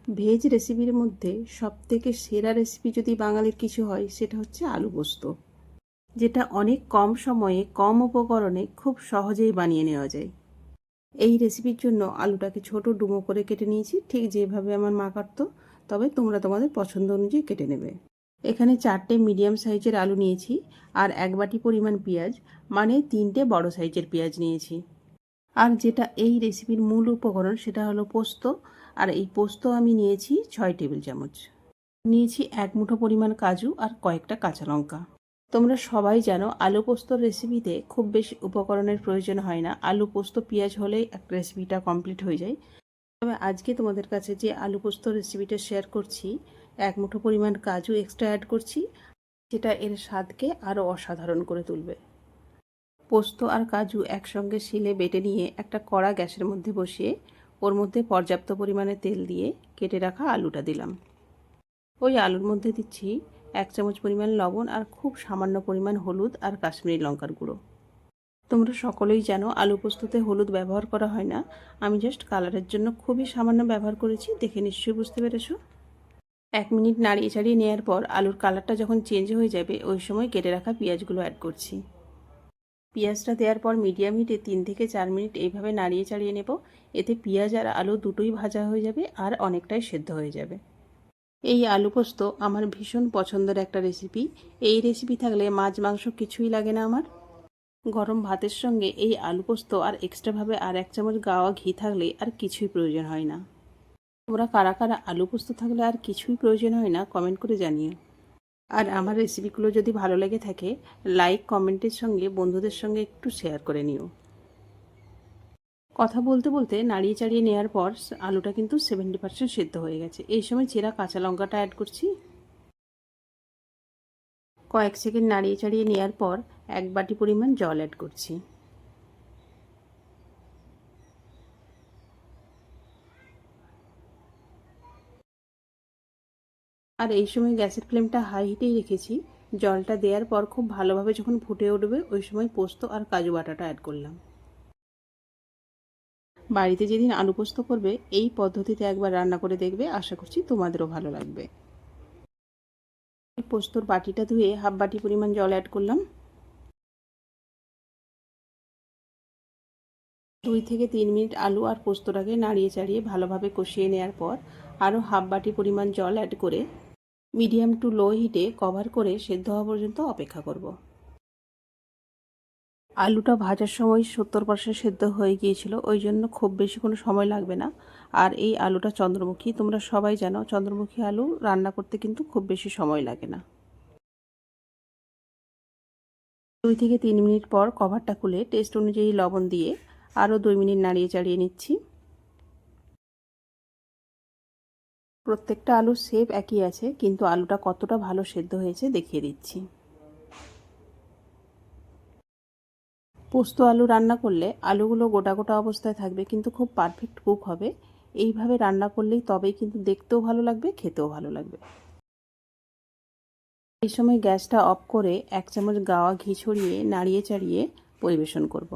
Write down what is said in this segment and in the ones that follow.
Veg রেসিপির মধ্যে সবথেকে সেরা রেসিপি যদি বাঙালির কিছু হয় সেটা হচ্ছে আলু পোস্ত, যেটা অনেক কম সময়ে কম উপকরণে খুব সহজেই বানিয়ে নেওয়া যায়। এই রেসিপির জন্য আলুটাকে ছোট ডুমো করে কেটে নিয়েছি, ঠিক যেভাবে আমার মা কাটতো, তবে তোমরা তোমাদের পছন্দ অনুযায়ী কেটে নেবে। এখানে 4টে মিডিয়াম সাইজের আলু নিয়েছি আর 1 বাটি পরিমাণ পেঁয়াজ, মানে 3টে বড় সাইজের পেঁয়াজ নিয়েছি। আর যেটা এই রেসিপির মূল উপকরণ সেটা হলো পোস্ত, আর এই পোস্ত আমি নিয়েছি 6 টেবিল চামচ। নিয়েছি 1 মুঠো পরিমাণ কাজু আর কয়েকটা কাঁচা লঙ্কা। তোমরা সবাই জানো আলু পোস্তর রেসিপিতে খুব বেশি উপকরণের প্রয়োজন হয় না, আলু পোস্ত পেঁয়াজ হলেই রেসিপিটা কমপ্লিট হয়ে যায়। তবে আজকে তোমাদের কাছে যে আলু পোস্ত রেসিপিটা শেয়ার করছি, 1 মুঠো পরিমাণ কাজু এক্সট্রা অ্যাড করছি, যেটা এর স্বাদকে আরও অসাধারণ করে তুলবে। পোস্ত আর কাজু একসঙ্গে শিলে বেটে নিয়ে একটা কড়া গ্যাসের মধ্যে বসিয়ে ওর মধ্যে পর্যাপ্ত পরিমাণে তেল দিয়ে কেটে রাখা আলুটা দিলাম। ওই আলুর মধ্যে দিচ্ছি 1 চামচ পরিমাণ লবণ আর খুব সামান্য পরিমাণ হলুদ আর কাশ্মীরি লঙ্কার গুঁড়ো। তোমরা সকলেই জানো আলু পোস্ততে হলুদ ব্যবহার করা হয় না, আমি জাস্ট কালারের জন্য খুবই সামান্য ব্যবহার করেছি, দেখে নিশ্চয়ই বুঝতে পেরেছো। 1 মিনিট নাড়িয়ে চাড়িয়ে নেওয়ার পর আলুর কালারটা যখন চেঞ্জ হয়ে যাবে ওই সময় কেটে রাখা পেঁয়াজগুলো অ্যাড করছি। পেঁয়াজটা দেওয়ার পর মিডিয়াম হিটে 3 থেকে 4 মিনিট এইভাবে নাড়িয়ে চাড়িয়ে নেব। এতে পেঁয়াজ আর আলু দুটোই ভাজা হয়ে যাবে আর অনেকটাই সেদ্ধ হয়ে যাবে। এই আলু পোস্ত আমার ভীষণ পছন্দের একটা রেসিপি। এই রেসিপি থাকলে মাছ মাংস কিছুই লাগে না আমার। গরম ভাতের সঙ্গে এই আলু পোস্ত আর এক্সট্রাভাবে আর 1 চামচ গাওয়া ঘি থাকলে আর কিছুই প্রয়োজন হয় না। তোমরা কারা কারা আলু পোস্ত থাকলে আর কিছুই প্রয়োজন হয় না কমেন্ট করে জানিও। আর আমার রেসিপিগুলো যদি ভালো লেগে থাকে লাইক কমেন্টের সঙ্গে বন্ধুদের সঙ্গে একটু শেয়ার করে নিও। কথা বলতে বলতে নাড়িয়ে চাড়িয়ে নেওয়ার পর আলুটা কিন্তু 70% সেদ্ধ হয়ে গেছে। এই সময় চেরা কাঁচা লঙ্কাটা অ্যাড করছি। কয়েক সেকেন্ড নাড়িয়ে চাড়িয়ে নেওয়ার পর 1 বাটি পরিমাণ জল অ্যাড করছি। আর এই সময় গ্যাসের ফ্লেমটা হাই হিটেই রেখেছি। জলটা দেওয়ার পর খুব ভালোভাবে যখন ফুটে উঠবে ওই সময় পোস্ত আর কাজু বাটাটা অ্যাড করলাম। বাড়িতে যেদিন আলু পোস্ত করবে এই পদ্ধতিতে একবার রান্না করে দেখবে, আশা করছি তোমাদেরও ভালো লাগবে। পোস্তর বাটিটা ধুয়ে 1/2 বাটি পরিমাণ জল অ্যাড করলাম। 2 থেকে 3 মিনিট আলু আর পোস্তটাকে নাড়িয়ে চাড়িয়ে ভালোভাবে কষিয়ে নেওয়ার পর আরও 1/2 বাটি পরিমাণ জল অ্যাড করে মিডিয়াম টু লো হিটে কভার করে সেদ্ধ হওয়া পর্যন্ত অপেক্ষা করব। আলুটা ভাজার সময় 70% সেদ্ধ হয়ে গিয়েছিল, ওই জন্য খুব বেশি কোনো সময় লাগবে না। আর এই আলুটা চন্দ্রমুখী, তোমরা সবাই জানো চন্দ্রমুখী আলু রান্না করতে কিন্তু খুব বেশি সময় লাগে না। 2 থেকে 3 মিনিট পর কভারটা খুলে টেস্ট অনুযায়ী লবণ দিয়ে আরও 2 মিনিট নাড়িয়ে চাড়িয়ে নিচ্ছি। প্রত্যেকটা আলুর শেপ একই আছে, কিন্তু আলুটা কতটা ভালো সেদ্ধ হয়েছে দেখিয়ে দিচ্ছি। পোস্ত আলু রান্না করলে আলুগুলো গোটা গোটা অবস্থায় থাকবে, কিন্তু খুব পারফেক্ট কুক হবে। এইভাবে রান্না করলেই তবেই কিন্তু দেখতেও ভালো লাগবে, খেতেও ভালো লাগবে। এই সময় গ্যাসটা অফ করে 1 চামচ গাওয়া ঘি ছড়িয়ে নাড়িয়ে চাড়িয়ে পরিবেশন করব।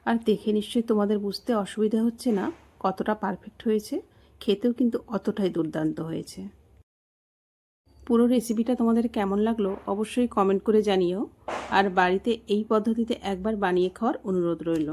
আর দেখে নিশ্চয়ই তোমাদের বুঝতে অসুবিধা হচ্ছে না কতটা পারফেক্ট হয়েছে, খেতেও কিন্তু অতটাই দুর্দান্ত হয়েছে। পুরো রেসিপিটা তোমাদের কেমন লাগলো অবশ্যই কমেন্ট করে জানিও। আর বাড়িতে এই পদ্ধতিতে একবার বানিয়ে খাওয়ার অনুরোধ রইল।